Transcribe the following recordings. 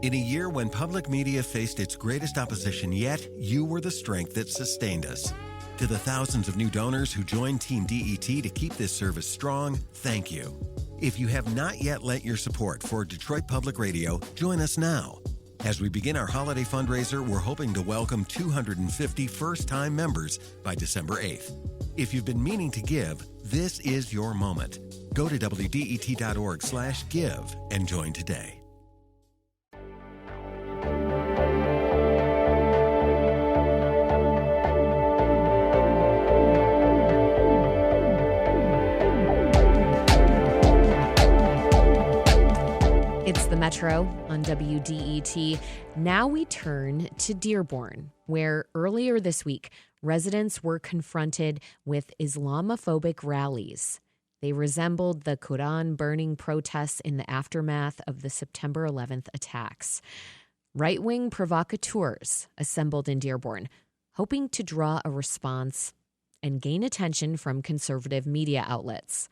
In a year when public media faced its greatest opposition yet, you were the strength that sustained us. To the thousands of new donors who joined Team DET to keep this service strong, thank you. If you have not yet lent your support for Detroit Public Radio, join us now. As we begin our holiday fundraiser, we're hoping to welcome 250 first-time members by December 8th. If you've been meaning to give, this is your moment. Go to WDET.org/give and join today. It's the Metro on WDET. Now we turn to Dearborn, where earlier this week, residents were confronted with Islamophobic rallies. They resembled the Quran burning protests in the aftermath of the September 11th attacks. Right-wing provocateurs assembled in Dearborn, hoping to draw a response and gain attention from conservative media outlets.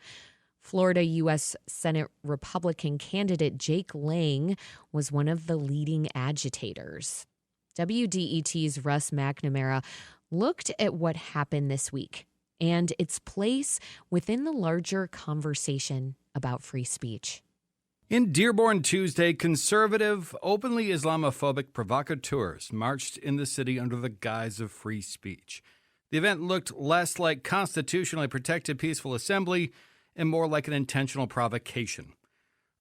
Florida U.S. Senate Republican candidate Jake Lang was one of the leading agitators. WDET's Russ McNamara looked at what happened this week and its place within the larger conversation about free speech. In Dearborn Tuesday, conservative, openly Islamophobic provocateurs marched in the city under the guise of free speech. The event looked less like constitutionally protected peaceful assembly and more like an intentional provocation.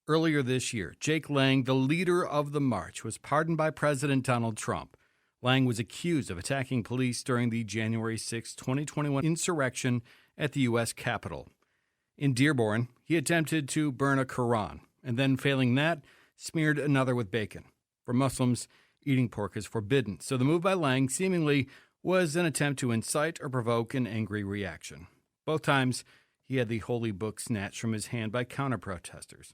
Earlier this year, Jake Lang, the leader of the march, was pardoned by President Donald Trump. Lang was accused of attacking police during the January 6, 2021 insurrection at the U.S. Capitol. In Dearborn, he attempted to burn a Quran, and then failing that, smeared another with bacon. For Muslims, eating pork is forbidden, so the move by Lang seemingly was an attempt to incite or provoke an angry reaction. Both times, he had the holy book snatched from his hand by counter-protesters.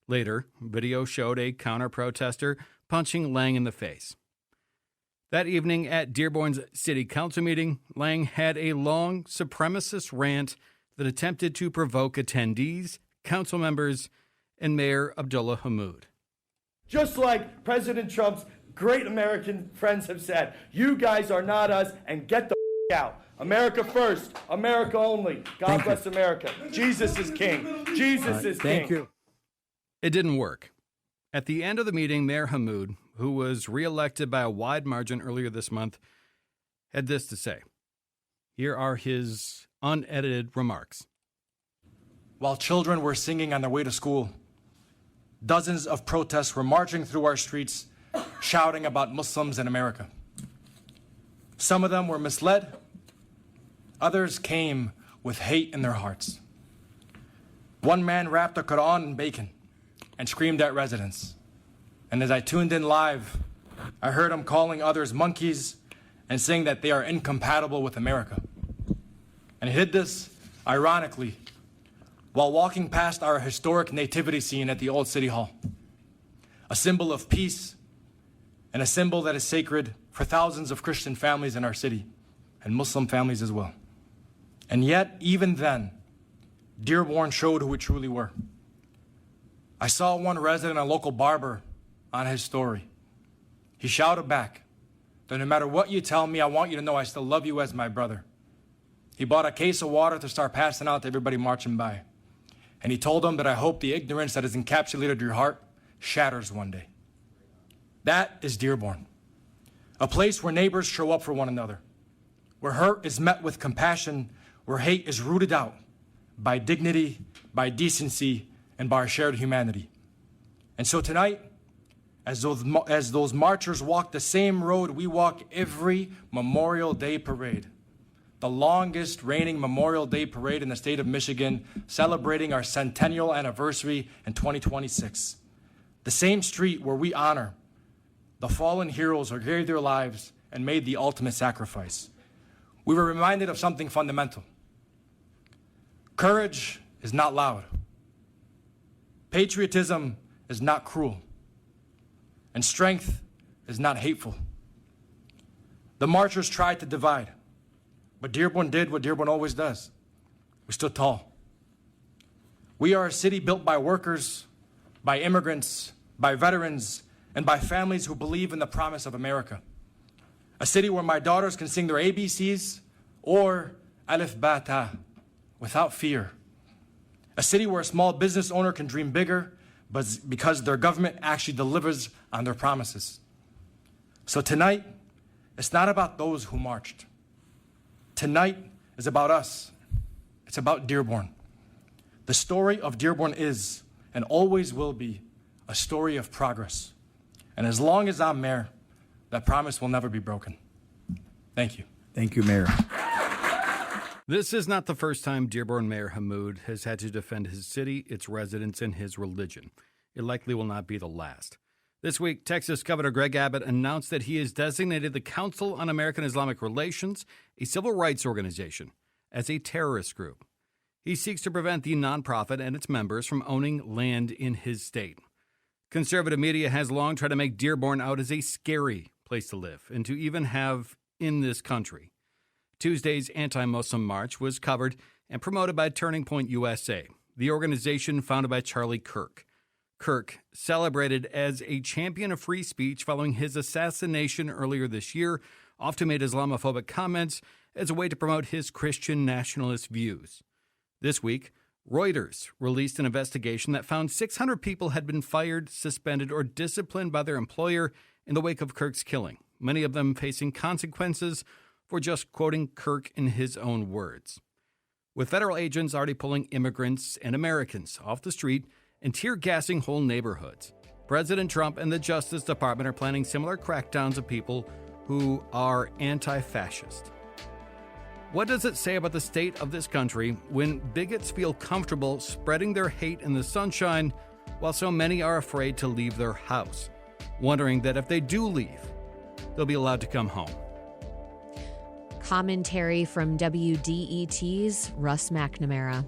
Later, video showed a counter-protester punching Lang in the face. That evening at Dearborn's City Council meeting, Lang had a long supremacist rant that attempted to provoke attendees, council members, and Mayor Abdullah Hammoud. Just like President Trump's great American friends have said, you guys are not us, and get the out. America first, America only. God bless America. Jesus is king. Jesus is king. Thank you. It didn't work. At the end of the meeting, Mayor Hammoud, who was reelected by a wide margin earlier this month, had this to say. Here are his unedited remarks. While children were singing on their way to school, dozens of protests were marching through our streets, shouting about Muslims in America. Some of them were misled. Others came with hate in their hearts. One man wrapped a Quran in bacon and screamed at residents. And as I tuned in live, I heard him calling others monkeys and saying that they are incompatible with America. And he did this, ironically, while walking past our historic nativity scene at the old City Hall, a symbol of peace and a symbol that is sacred for thousands of Christian families in our city and Muslim families as well. And yet, even then, Dearborn showed who we truly were. I saw one resident, a local barber, on his story. He shouted back that no matter what you tell me, I want you to know I still love you as my brother. He bought a case of water to start passing out to everybody marching by. And he told them that I hope the ignorance that has encapsulated your heart shatters one day. That is Dearborn, a place where neighbors show up for one another, where hurt is met with compassion, where hate is rooted out by dignity, by decency, and by our shared humanity. And so tonight, as those marchers walk the same road we walk every Memorial Day parade, the longest reigning Memorial Day parade in the state of Michigan, celebrating our centennial anniversary in 2026. The same street where we honor the fallen heroes who gave their lives and made the ultimate sacrifice. We were reminded of something fundamental. Courage is not loud. Patriotism is not cruel. And strength is not hateful. The marchers tried to divide, but Dearborn did what Dearborn always does. We stood tall. We are a city built by workers, by immigrants, by veterans, and by families who believe in the promise of America. A city where my daughters can sing their ABCs or Alif Ba Ta without fear. A city where a small business owner can dream bigger, but because their government actually delivers on their promises. So tonight, it's not about those who marched. Tonight is about us. It's about Dearborn. The story of Dearborn is, and always will be, a story of progress. And as long as I'm mayor, that promise will never be broken. Thank you. Thank you, Mayor. This is not the first time Dearborn Mayor Hammoud has had to defend his city, its residents, and his religion. It likely will not be the last. This week, Texas Governor Greg Abbott announced that he has designated the Council on American-Islamic Relations, a civil rights organization, as a terrorist group. He seeks to prevent the nonprofit and its members from owning land in his state. Conservative media has long tried to make Dearborn out as a scary place to live and to even have in this country. Tuesday's anti-Muslim march was covered and promoted by Turning Point USA, the organization founded by Charlie Kirk. Kirk, celebrated as a champion of free speech following his assassination earlier this year, often made Islamophobic comments as a way to promote his Christian nationalist views. This week, Reuters released an investigation that found 600 people had been fired, suspended, or disciplined by their employer in the wake of Kirk's killing, many of them facing consequences for just quoting Kirk in his own words. With federal agents already pulling immigrants and Americans off the street and tear-gassing whole neighborhoods, President Trump and the Justice Department are planning similar crackdowns of people who are anti-fascist. What does it say about the state of this country when bigots feel comfortable spreading their hate in the sunshine while so many are afraid to leave their house, wondering that if they do leave, they'll be allowed to come home? Commentary from WDET's Russ McNamara.